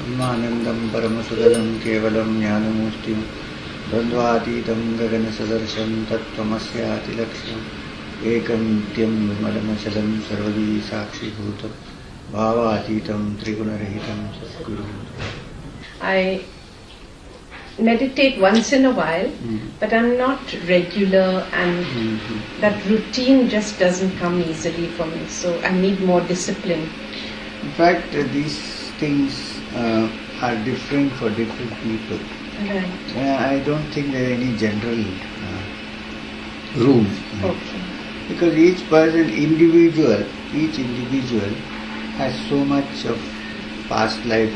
ब्रह्मानन्दं परमसुखदं केवलं ज्ञानमूर्तिं द्वन्द्वातीतं गगनसदृशं तत्त्वमस्यातिलक्ष्यम् एकं नित्यं निर्मलमचलं सर्वदी साक्षिभूतं भावातीतं त्रिगुणरहितं सद्गुरुं. I meditate once in a while, but I'm not regular, and that routine just doesn't come easily for me, so I need more discipline. In fact, these things are different for different people. Right. I don't think there are any general rules. Okay. Because each person, each individual has so much of past life,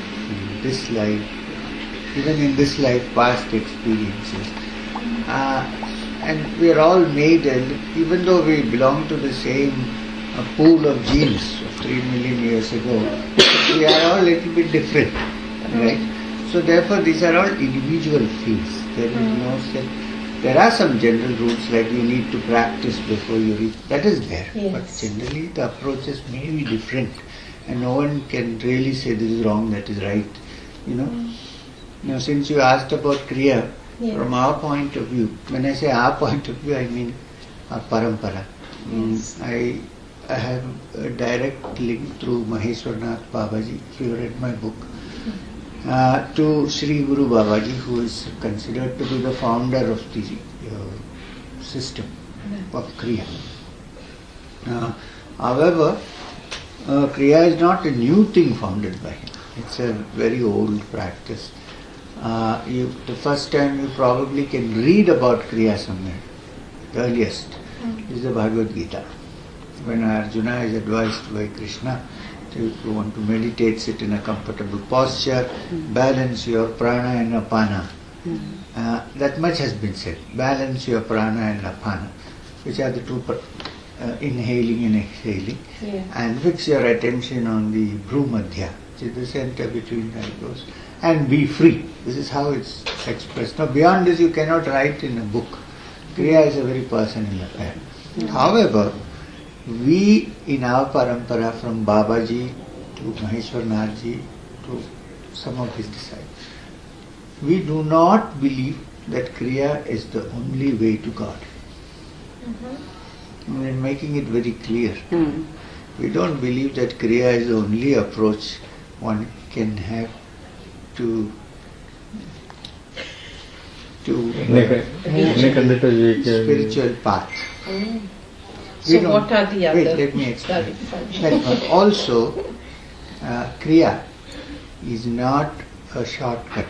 this life, even in this life, past experiences. And we are all made, even though we belong to the same pool of genes of 3 million years ago, we are all a little bit different, right? So therefore these are all individual fields. There is no set. There are some general rules like you need to practice before you reach. That is there. Yes. But generally the approaches may be different. And no one can really say this is wrong, that is right. You know. Now since you asked about Kriya, from our point of view, when I say our point of view, I mean our parampara. Yes. I have a direct link through Maheshwarnath Babaji, if you read my book, to Sri Guru Babaji, who is considered to be the founder of the system of Kriya. However, Kriya is not a new thing founded by him. It's a very old practice. The first time you probably can read about Kriya somewhere, the earliest, is the Bhagavad Gita. When Arjuna is advised by Krishna, if you want to meditate, sit in a comfortable posture, balance your prana and apana. That much has been said. Balance your prana and apana, which are the two inhaling and exhaling, and fix your attention on the bhrumadhya, which is the center between the eyebrows, and be free. This is how it's expressed. Now beyond this you cannot write in a book. Kriya is a very personal affair. However, we in our parampara, from Babaji to Maheshwarnathji to some of his disciples, we do not believe that Kriya is the only way to God. We are making it very clear. We don't believe that Kriya is the only approach one can have to spiritual path. So what are the other? Wait, let me explain. Also, Kriya is not a shortcut,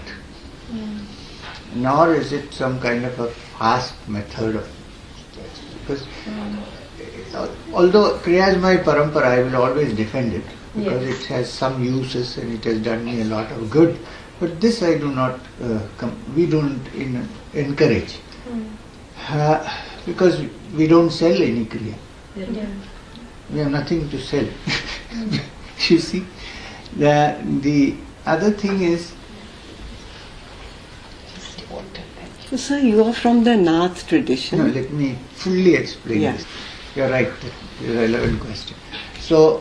nor is it some kind of a fast method of because although Kriya is my parampara, I will always defend it because it has some uses and it has done me a lot of good. But this I do not, we don't encourage because we don't sell any Kriya. We have nothing to sell. You see, the other thing is. So you are from the Nath tradition. No, let me fully explain this. You are right. It's a relevant question. So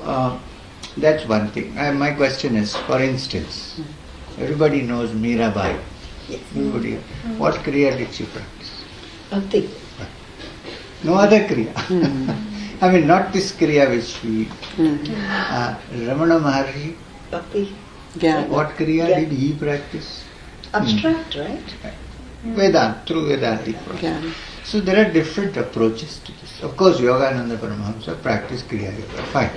that's one thing. My question is, for instance, everybody knows Mirabai. Everybody. What Kriya did she practice? Nothing. No other Kriya. I mean, not this Kriya which we... Ramana Maharshi, what Kriya did he practice? Abstract, right? Vedanta, through Vedantic process. So there are different approaches to this. Of course, Yogananda Paramahamsa practiced Kriya Yoga, fine.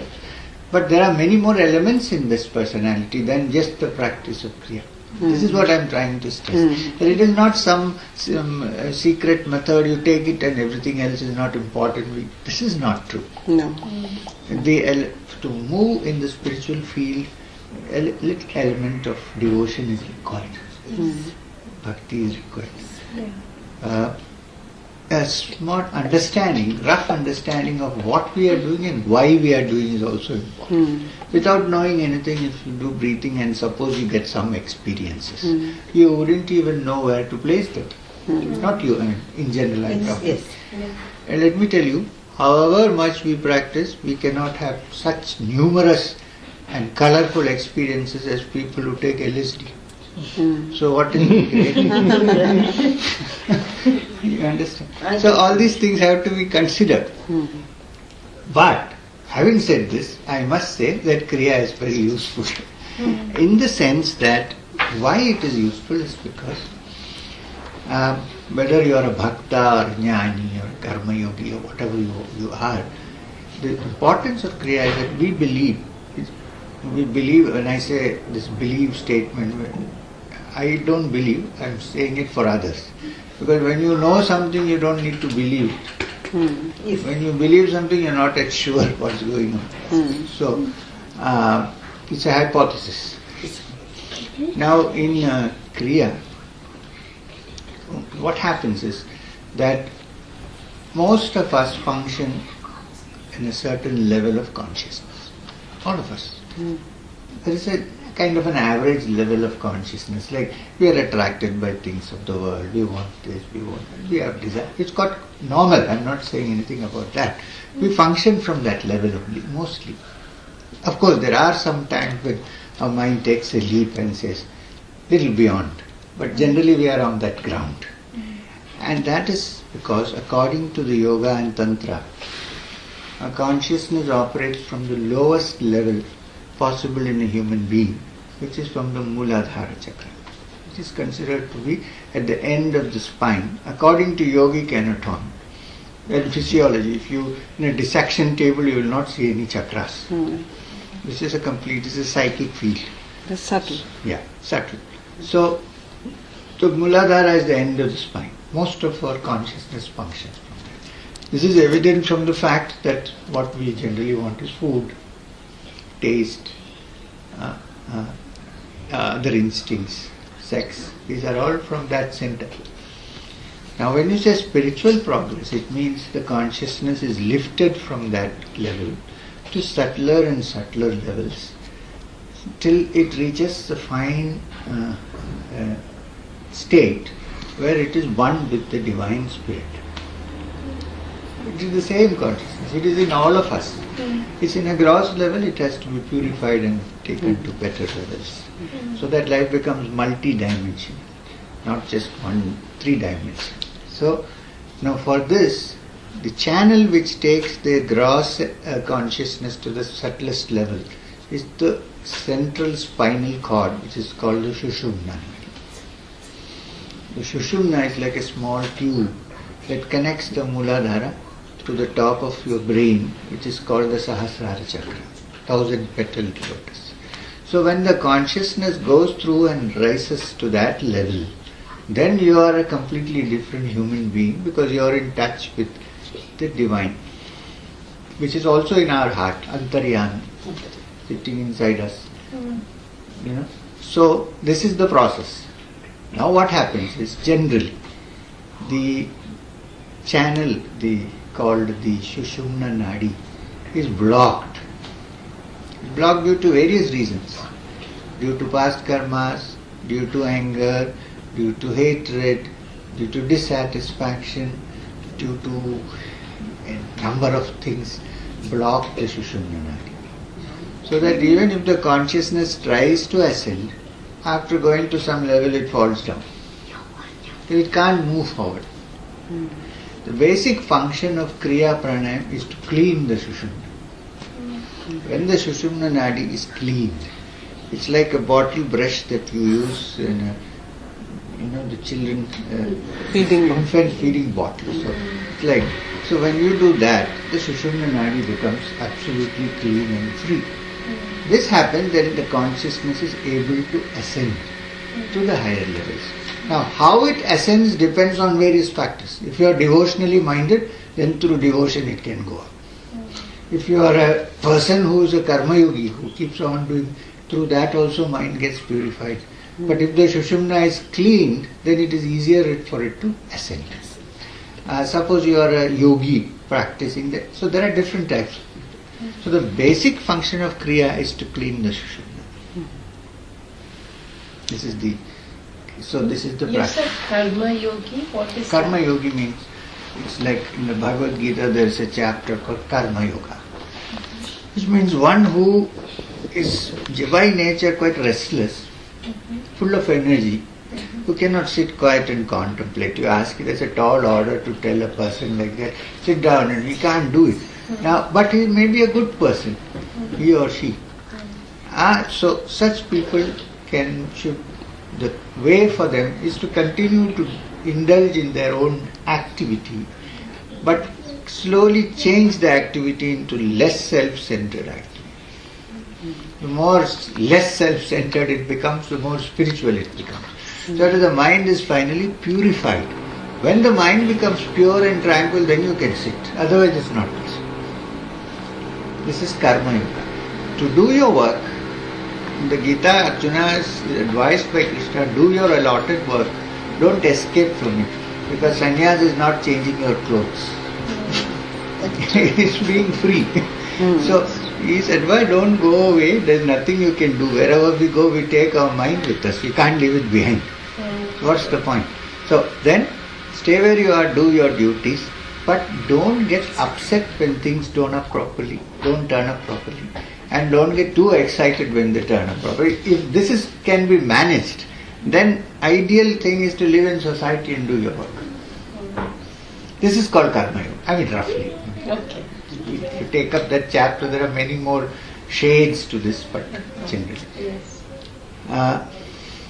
But there are many more elements in this personality than just the practice of Kriya. This is what I am trying to stress. That it is not some secret method, you take it and everything else is not important. This is not true. No. To move in the spiritual field, a little element of devotion is required. Bhakti is required. A smart understanding, rough understanding of what we are doing and why we are doing is also important. Without knowing anything, if you do breathing and suppose you get some experiences, you wouldn't even know where to place them. Not you, I mean, in general I'm talking. And let me tell you, however much we practice, we cannot have such numerous and colorful experiences as people who take LSD. So what is the creative? You understand? So all these things have to be considered. But having said this, I must say that Kriya is very useful. In the sense that why it is useful is because whether you are a bhakta or jnani or karma yogi or whatever you are, the importance of Kriya is that we believe, when I say this believe statement, I don't believe, I am saying it for others. Because when you know something, you don't need to believe it. When you believe something, you are not yet sure what's going on. So, it's a hypothesis. Now, in Kriya, what happens is that most of us function in a certain level of consciousness. All of us. There is a kind of an average level of consciousness. Like we are attracted by things of the world. We want this, we want that. We have desire. It's got normal. I'm not saying anything about that. We function from that level only, mostly. Of course, there are some times when our mind takes a leap and says, little beyond. But generally we are on that ground. And that is because according to the yoga and tantra, our consciousness operates from the lowest level possible in a human being, which is from the Mooladhara chakra, which is considered to be at the end of the spine, according to yogic anatomy and physiology. If you, in a dissection table, you will not see any chakras. This is a psychic field. The subtle. Yeah, subtle. So Mooladhara is the end of the spine. Most of our consciousness functions from there. This is evident from the fact that what we generally want is food, taste, other instincts, sex. These are all from that center. Now when you say spiritual progress, it means the consciousness is lifted from that level to subtler and subtler levels till it reaches the fine state where it is one with the divine spirit. It is the same consciousness. It is in all of us. It's in a gross level, it has to be purified and taken to better levels. So that life becomes multi-dimensional, not just three-dimensional. So, now for this, the channel which takes the gross consciousness to the subtlest level is the central spinal cord, which is called the Shushumna. The Shushumna is like a small tube that connects the Mooladhara to the top of your brain, which is called the Sahasrara chakra, 1000-petaled lotus. So when the consciousness goes through and rises to that level, then you are a completely different human being because you are in touch with the divine, which is also in our heart, Antaryami, sitting inside us. So this is the process. Now what happens is generally the channel called the Shushumna Nadi is blocked. It's blocked due to various reasons. Due to past karmas, due to anger, due to hatred, due to dissatisfaction, due to a number of things block the Shushumna Nadi. So that even if the consciousness tries to ascend, after going to some level it falls down. It can't move forward. The basic function of Kriya Pranayam is to clean the Shushumna. When the Shushumna Nadi is cleaned, it's like a bottle brush that you use in the children infant feeding bottle. So it's like, so when you do that, the Shushumna Nadi becomes absolutely clean and free. This happens, then the consciousness is able to ascend to the higher levels. Now, how it ascends depends on various factors. If you are devotionally minded, then through devotion it can go up. If you are a person who is a karma yogi, who keeps on doing, through that also mind gets purified. But if the Shushumna is cleaned, then it is easier for it to ascend. Suppose you are a yogi practicing that. So there are different types. So the basic function of Kriya is to clean the Shushumna. This is the You practice. said karma yogi. What is Karma that? yogi means, it's like in the Bhagavad Gita there is a chapter called Karma Yoga, which means one who is by nature quite restless, full of energy, who cannot sit quiet and contemplate. You ask it as a tall order to tell a person like that, sit down, and he can't do it. Now, but he may be a good person, he or she. So such people the way for them is to continue to indulge in their own activity, but slowly change the activity into less self-centered activity. The more less self-centered it becomes, the more spiritual it becomes. So that the mind is finally purified. When the mind becomes pure and tranquil, then you can sit. Otherwise it's not possible. This is Karma Yoga. To do your work, in the Gita, Arjuna is advised by Krishna, do your allotted work. Don't escape from it. Because sannyas is not changing your clothes. It's being free. So he is advised, don't go away, there's nothing you can do. Wherever we go, we take our mind with us. We can't leave it behind. So what's the point? So then, stay where you are, do your duties, but don't get upset when things don't turn up properly. And don't get too excited when they turn up properly. If this can be managed, then ideal thing is to live in society and do your work. This is called Karma Yoga. I mean, roughly. Okay. If you take up that chapter, there are many more shades to this, but generally. Yes.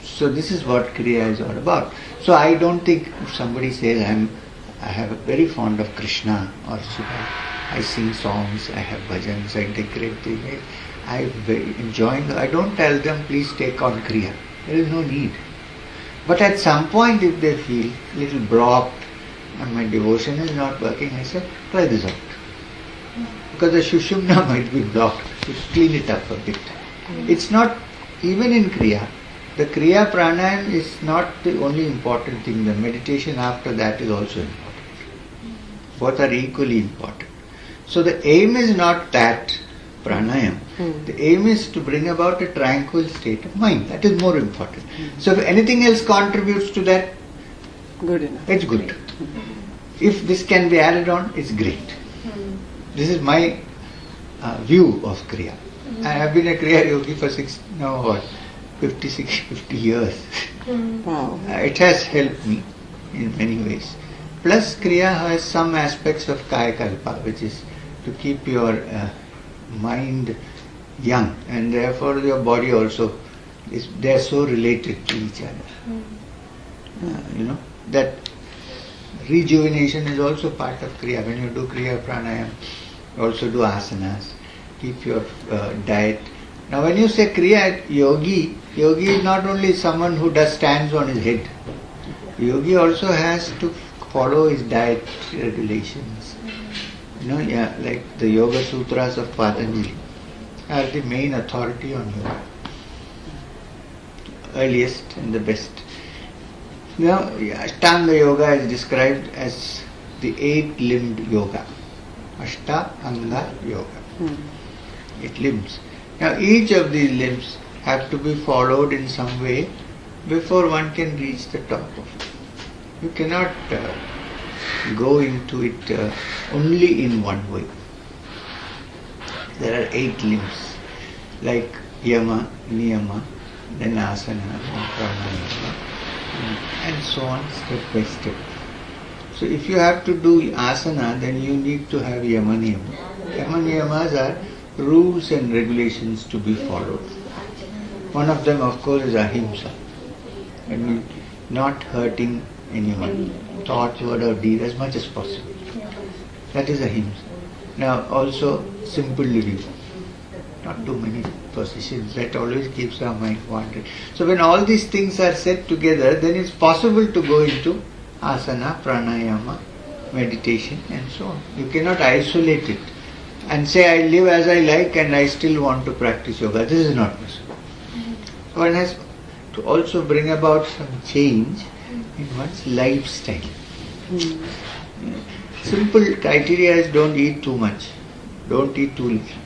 So this is what Kriya is all about. So I don't think if somebody says I have a very fond of Krishna or Shiva, I sing songs, I have bhajans, I decorate things, I very enjoying. I don't tell them please take on Kriya. There is no need. But at some point, if they feel a little blocked and my devotion is not working, I say try this out. Because the Shushumna might be blocked. You clean it up a bit. It's not, even in Kriya, the Kriya Pranayam is not the only important thing. The meditation after that is also important. Both are equally important. So the aim is not that Pranayam. The aim is to bring about a tranquil state of mind. That is more important. So if anything else contributes to that, Good enough. it's good. If this can be added on, it's great. This is my view of Kriya. I have been a Kriya Yogi for 50 years. Wow. It has helped me in many ways. Plus Kriya has some aspects of Kaya Kalpa, which is to keep your mind young, and therefore your body also, they are so related to each other. That rejuvenation is also part of Kriya. When you do Kriya Pranayam, you also do asanas, keep your diet. Now when you say Kriya, yogi is not only someone who does stands on his head. Yogi also has to follow his diet regulations. Like the Yoga Sutras of Patanjali are the main authority on yoga. Earliest and the best. Now, Ashtanga Yoga is described as the 8-limbed yoga. Ashtanga Yoga. 8 limbs. Now, each of these limbs have to be followed in some way before one can reach the top of it. You cannot go into it only in one way. There are 8 limbs, like Yama, Niyama, then Asana, then Pranayama, and so on, step by step. So if you have to do asana, then you need to have Yama Niyama. Yama Niyamas are rules and regulations to be followed. One of them, of course, is ahimsa. I mean, not hurting anyone, thought, word or deed as much as possible. That is ahimsa. Now also simple living, not too many possessions. That always keeps our mind wandering. So when all these things are set together, then it's possible to go into asana, pranayama, meditation and so on. You cannot isolate it and say I live as I like and I still want to practice yoga. This is not possible. One has to also bring about some change in one's lifestyle. Simple criteria is don't eat too much, don't eat too little.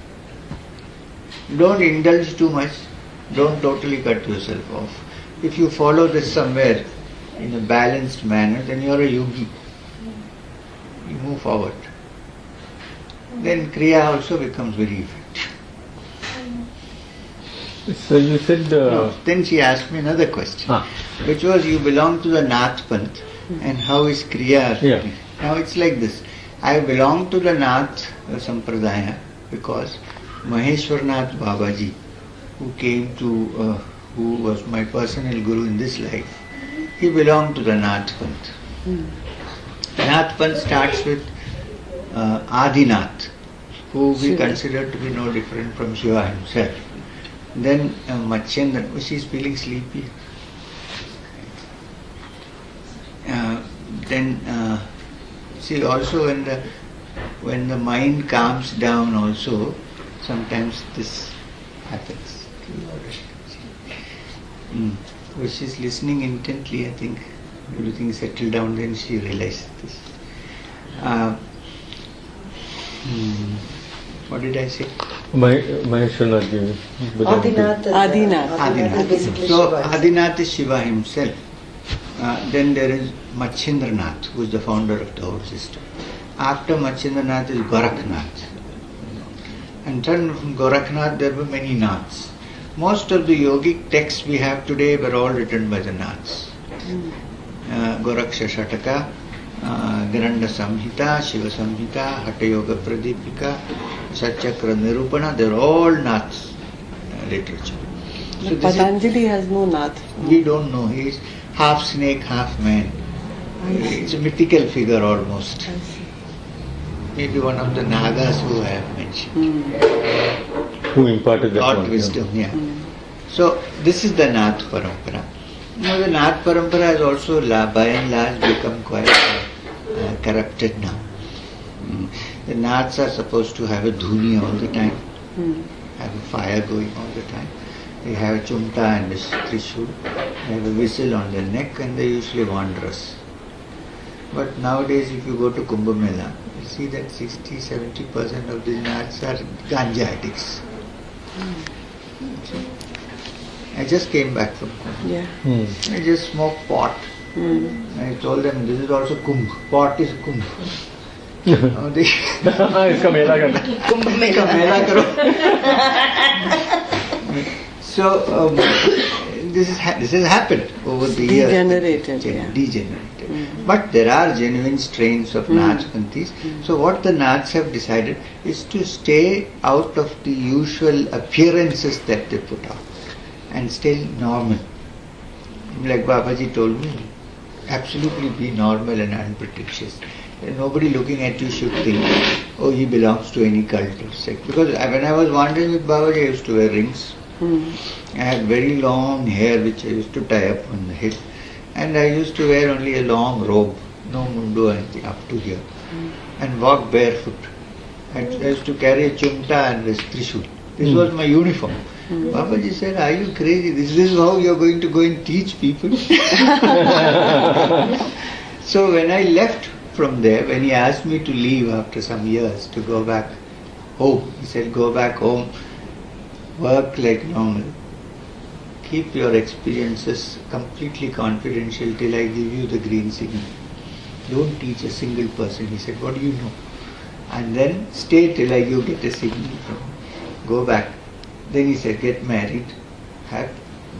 Don't indulge too much, don't totally cut yourself off. If you follow this somewhere in a balanced manner, then you are a yogi. You move forward. Then Kriya also becomes very effective. So you said... No. Then she asked me another question, which was, you belong to the Nath Panth, and how is Kriya? Yeah. Now it's like this. I belong to the Nath Sampradaya because Maheshwarnath Babaji, who came to, who was my personal guru in this life, he belonged to the Nath Panth. Nath Panth starts with Adinath, who we consider to be no different from Shiva himself. Then Machendra, she's feeling sleepy. Then see, also when the mind calms down, also sometimes this happens. Well, she's listening intently. I think everything settled down. Then she realized this. What did I say? Maheshwarnath ji. Adinath. Adinath. Basically So Shiva. Adinath is Shiva himself. Then there is Machendranath, who is the founder of the whole system. After Machendranath is Gorakhnath. And then from Gorakhnath there were many Naths. Most of the yogic texts we have today were all written by the Naths. Goraksha Shataka, Granda Samhita, Shiva Samhita, Hatha Yoga Pradipika, Satchakra Nirupana, they are all Naths literature. So this Patanjali has no Nath. we don't know. He is half snake, half man. It's a mythical figure almost. Maybe one of the Nagas who I have mentioned. Who imparted that Taught one. wisdom, yeah. So this is the Nath Parampara. Now the Nath Parampara has also by and large become quite corrupted now. The Naths are supposed to have a dhuni all the time, have a fire going all the time. They have a chumta and a trishul, they have a whistle on their neck, and they usually wondrous. But nowadays if you go to Kumbh Mela, you see that 60-70% of these Naths are ganja addicts. I just came back from Kumbh. Yeah. I just smoked pot. I told them this is also Kumbh. Pot is Kumbh. Now they इसका मेला करना. Kumbh Mela. Ka mela karo. So this has happened over the years. Degenerated, yeah. Degenerated. But there are genuine strains of Nath Panthis. So what the Naths have decided is to stay out of the usual appearances that they put out and stay normal. Like Babaji told me, absolutely be normal and unpretentious. Nobody looking at you should think, oh, he belongs to any cult or sect. Because when I was wandering with Babaji, I used to wear rings. I had very long hair which I used to tie up on the head. And I used to wear only a long robe, no mundu or anything up to here. And walk barefoot. I used to carry a chumta and a trishul. This was my uniform. Babaji said, are you crazy? This is how you are going to go and teach people? So when I left from there, when he asked me to leave after some years to go back home, he said, go back home, work like normal. Keep your experiences completely confidential till I give you the green signal. Don't teach a single person. He said, what do you know? And then stay till you get a signal from me. Go back. Then he said, get married, have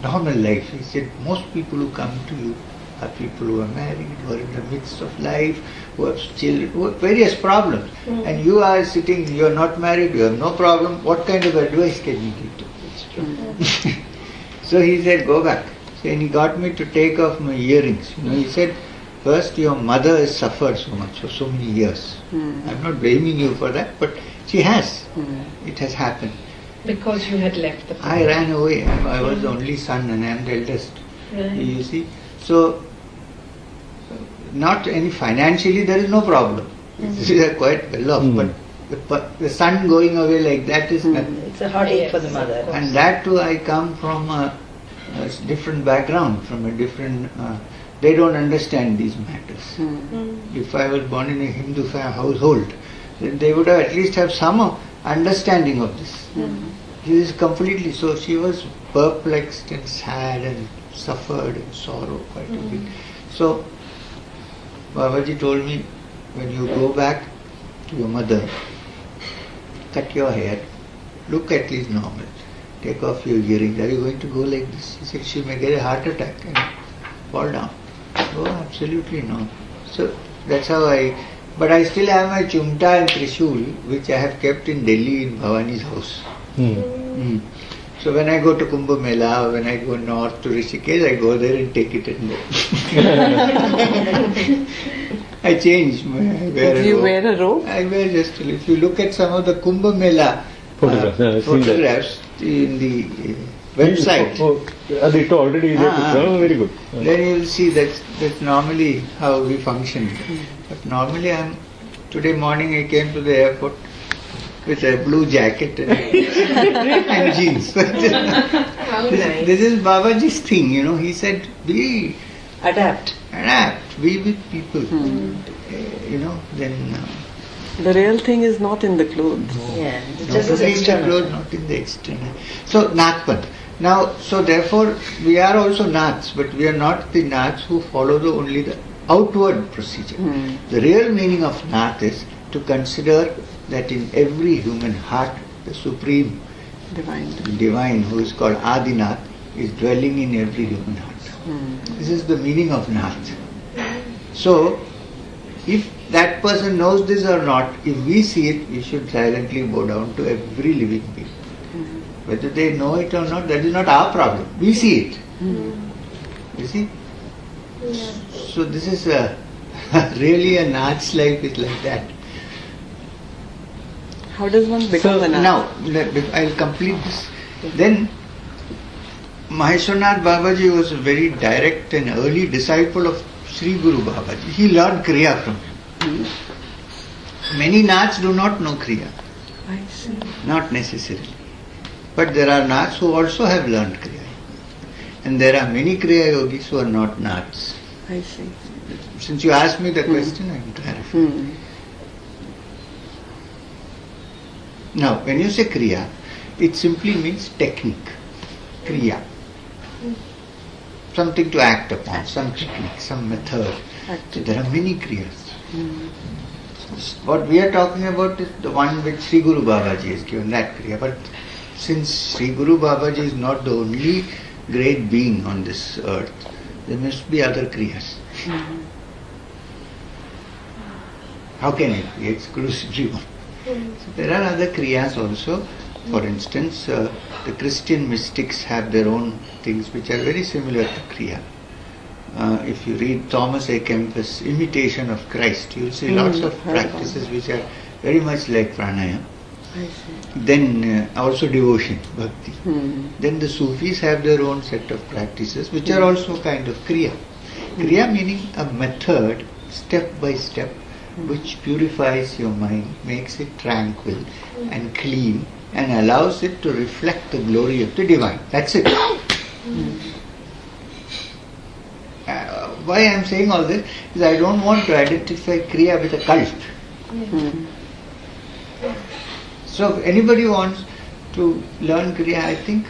normal life. He said, most people who come to you are people who are married, who are in the midst of life, who have children, who have various problems. And you are sitting, you are not married, you have no problem. What kind of advice can you give to me? So he said, go back. So, and he got me to take off my earrings. He said, first your mother has suffered so much for so many years. I'm not blaming you for that, but she has. It has happened. Because you had left the I ran away. I was the only son and I am the eldest. Right. You see. So, not any financially there is no problem. We are quite well off, but the son going away like that is nothing. It's a heartache for the mother. And that too, I come from a different background, from a different. They don't understand these matters. If I was born in a Hindu household, then they would have at least have some understanding of this. This is completely so. She was perplexed and sad and suffered in sorrow quite a bit. So Babaji told me, when you go back to your mother, cut your hair, look at least normal, take off your earrings. Are you going to go like this? He said, she may get a heart attack and fall down. Oh, absolutely not. So that's how but I still have my Chumta and Trishul, which I have kept in Delhi in Bhavani's house. Mm. So when I go to Kumbh Mela, when I go north to Rishikesh, I go there and take it and go. I change. Do you wear a robe? I wear just a little. If you look at some of the Kumbh Mela photographs in the website, it already very good. Then you will see that's normally how we function. But normally today morning I came to the airport with a blue jacket and jeans. This is Babaji's thing, He said, Adapt. be with people. Then... the real thing is not in the clothes. Yeah, not just as in the external. clothes, not in the external. So, Nathpant. Now, so therefore, we are also Naths, but we are not the Naths who follow only the outward procedure. The real meaning of Nath is to consider that in every human heart, the Supreme Divine, who is called Adinath, is dwelling in every human heart. This is the meaning of Nath. So, if that person knows this or not, if we see it, we should silently bow down to every living being. Whether they know it or not, that is not our problem. We see it. You see? Yeah. So this is really a Nath's life is like that. How does one become a Nath? Now, I will complete this. Then, Maheshwarnath Babaji was a very direct and early disciple of Sri Guru Babaji. He learned Kriya from him. Many Naths do not know Kriya. I see. Not necessarily. But there are Naths who also have learned Kriya. And there are many Kriya Yogis who are not Naths. I see. Since you asked me the question, I am clarifying. Now, when you say Kriya, it simply means technique. Kriya. Something to act upon, some technique, some method. So there are many Kriyas. What we are talking about is the one which Sri Guru Babaji has given, that Kriya. But since Sri Guru Babaji is not the only great being on this earth, there must be other Kriyas. How can it be exclusively one? So there are other Kriyas also. For instance, the Christian mystics have their own things which are very similar to Kriya. If you read Thomas A. Kempis' Imitation of Christ, you will see lots of practices which are very much like pranayama. Then also devotion, bhakti. Then the Sufis have their own set of practices which are also kind of Kriya. Kriya meaning a method, step by step, which purifies your mind, makes it tranquil and clean, and allows it to reflect the glory of the divine. That's it. Why I am saying all this is I don't want to identify Kriya with a cult. So if anybody wants to learn Kriya, I think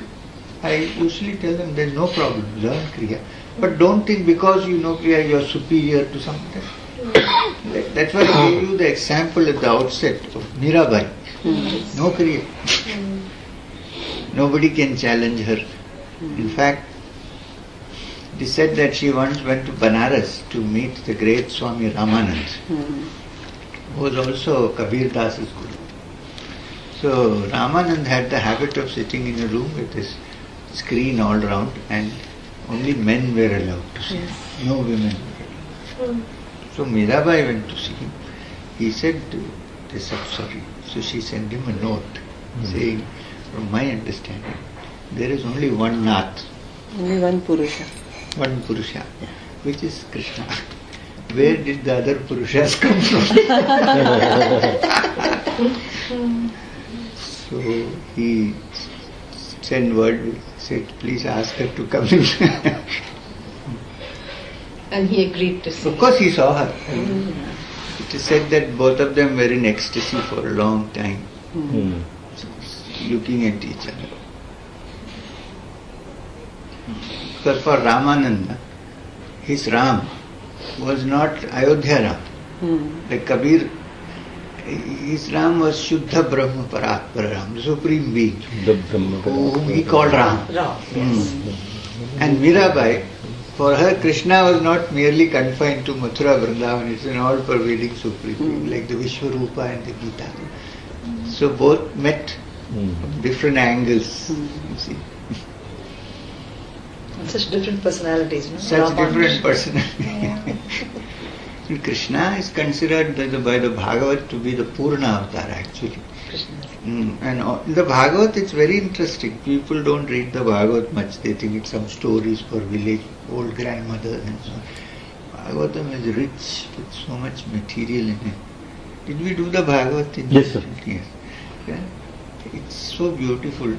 I usually tell them there is no problem, learn Kriya. But don't think because you know Kriya you are superior to something. That's why I gave you the example at the outset of Mirabai. No Kriya. Nobody can challenge her. In fact, it is said that she once went to Banaras to meet the great Swami Ramanand, who was also Kabir Das's guru. So Ramanand had the habit of sitting in a room with his screen all round, and only men were allowed to see. No women were allowed. So Mirabai went to see him. He said, they said sorry. So she sent him a note saying, from my understanding, there is only one Nath. Only one Purusha. One Purusha, which is Krishna. Where did the other Purushas come from? So he sent word, said, please ask her to come in. And he agreed to see. Of course he saw her. It is said that both of them were in ecstasy for a long time, looking at each other. Because for Ramananda, his Ram was not Ayodhya Ram. Like Kabir, his Ram was Shuddha Brahma Paratpara Ram, the Supreme Being, The Brahma. whom he called Ram. Ram, yes. And Mirabai, for her, Krishna was not merely confined to Mathura Vrindavan, it's an all-pervading Supreme Being, like the Vishwarupa and the Gita. So both met from different angles, you see. And such different personalities, no? Such Rama and different Krishna. personalities. Krishna is considered by the Bhagavat to be the Purna Avatar actually. Krishna. And in the Bhagavat it's very interesting. People don't read the Bhagavat much. They think it's some stories for village, old grandmothers and so on. Bhagavatam is rich with so much material in it. Did we do the Bhagavat? Yes, sir. Yes. Yeah. It's so beautiful.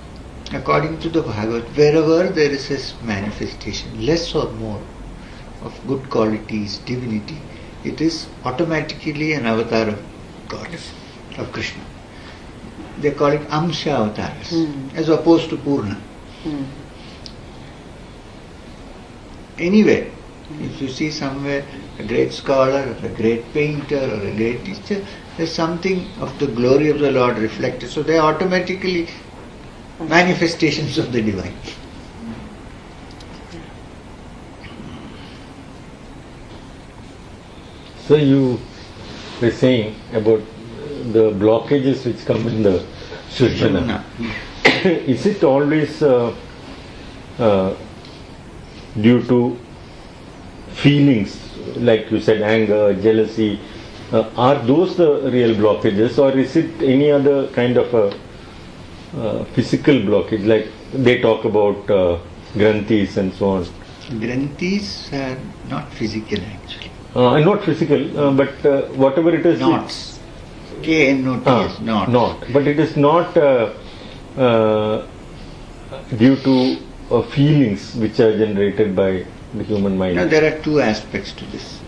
According to the Bhagavat, wherever there is a manifestation, less or more, of good qualities, divinity, it is automatically an avatar of God, of Krishna. They call it Amsha avatars, as opposed to Purna. Anyway, if you see somewhere a great scholar, or a great painter, or a great teacher, there's something of the glory of the Lord reflected. So they are automatically manifestations of the divine. So you were saying about the blockages which come in the Srijana. Is it always due to feelings, like you said, anger, jealousy? Are those the real blockages, or is it any other kind of a physical blockage, like they talk about granthis and so on? Granthis are not physical actually. Not physical, but whatever it is. Knots. K-N-O-T-S, knots. Not. But it is not due to feelings which are generated by the human mind. Now there are two aspects to this.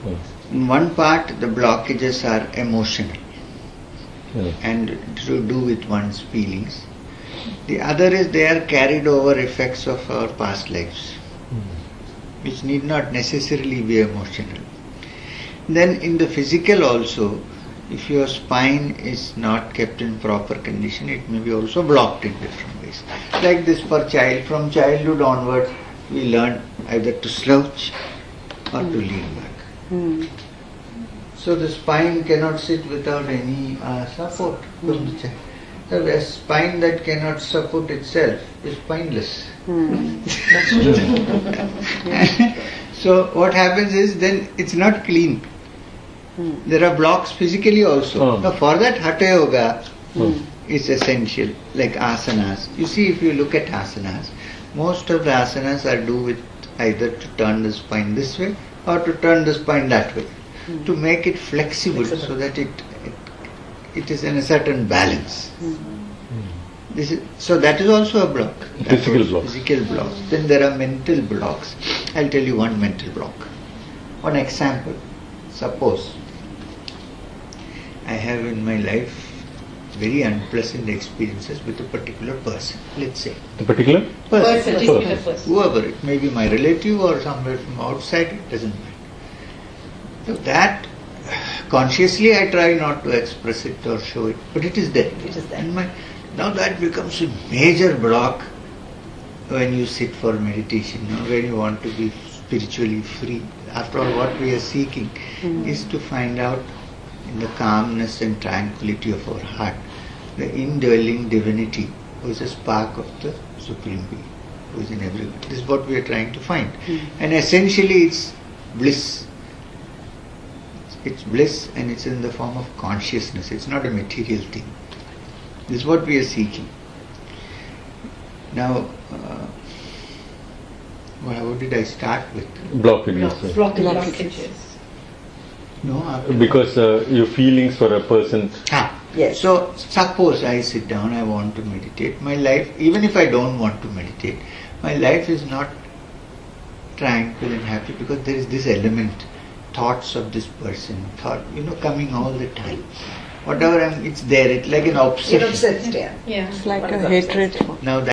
In one part, the blockages are emotional and to do with one's feelings. The other is they are carried over effects of our past lives, which need not necessarily be emotional. Then in the physical also, if your spine is not kept in proper condition, it may be also blocked in different ways. Like this for child, from childhood onwards, we learn either to slouch or to lean back. So the spine cannot sit without any support from the child. So a spine that cannot support itself is spineless. So what happens is then it's not clean. There are blocks physically also. Now for that Hatha Yoga is essential, like asanas. You see, if you look at asanas, most of the asanas are do with either to turn the spine this way or to turn the spine that way, to make it flexible so that it is in a certain balance. So that is also a block. Physical blocks. Physical blocks. Then there are mental blocks. I'll tell you one mental block. One example. Suppose I have in my life very unpleasant experiences with a particular person. Let's say. A particular? Person. Whoever. It may be my relative or somewhere from outside. It doesn't matter. So that consciously I try not to express it or show it, but it is there. It is there. And now that becomes a major block when you sit for meditation, when you want to be spiritually free. After all, what we are seeking is to find out in the calmness and tranquility of our heart the indwelling divinity who is a spark of the Supreme Being, who is in everyone. This is what we are trying to find. And essentially it's bliss. It's bliss and it's in the form of consciousness. It's not a material thing. This is what we are seeking. Now, what did I start with? Blockages. Blockages. No, Because your feelings for a person. Yes. So suppose I sit down, I want to meditate. My life, even if I don't want to meditate, my life is not tranquil and happy because there is this element, thoughts of this person, coming all the time. Whatever it's there, it's like an obsession. You're obsessed, yeah. Yeah. It's like One a is hatred obsessed. for Now